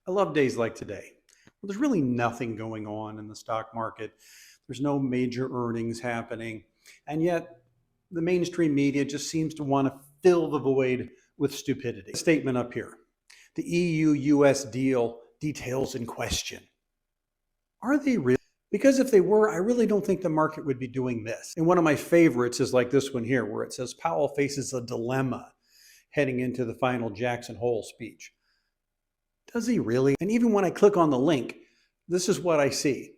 I love days like today. Well, there's really nothing going on in the stock market. There's no major earnings happening. And yet, the mainstream media just seems to want to fill the void with stupidity. Statement up here: the EU US deal details in question. Are they really? Because if they were, I really don't think the market would be doing this. And one of my favorites is like this one here, where it says Powell faces a dilemma heading into the final Jackson Hole speech. Does he really? And even when I click on the link, this is what I see.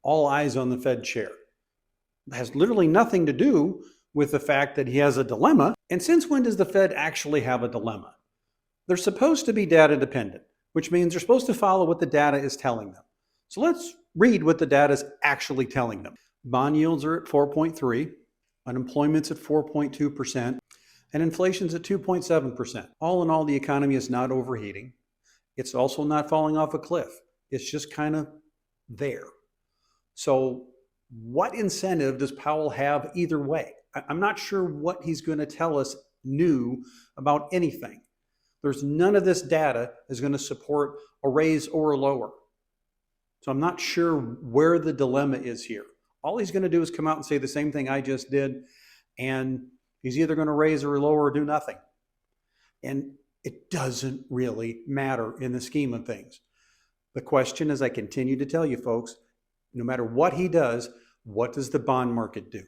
All eyes on the Fed chair. It has literally nothing to do with the fact that he has a dilemma. And since when does the Fed actually have a dilemma? They're supposed to be data dependent, which means they're supposed to follow what the data is telling them. So let's read what the data is actually telling them. Bond yields are at 4.3, unemployment's at 4.2%, and inflation's at 2.7%. All in all, the economy is not overheating. It's also not falling off a cliff. It's just kind of there. So what incentive does Powell have either way? I'm not sure what he's going to tell us new about anything. There's none of this data is going to support a raise or a lower. So I'm not sure where the dilemma is here. All he's going to do is come out and say the same thing I just did, and he's either going to raise or lower or do nothing. And it doesn't really matter in the scheme of things. The question, as I continue to tell you folks, no matter what he does, what does the bond market do?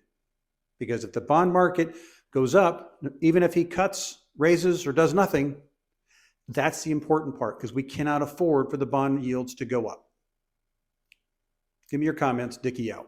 Because if the bond market goes up, even if he cuts, raises, or does nothing, that's the important part, because we cannot afford for the bond yields to go up. Give me your comments. Dickie out.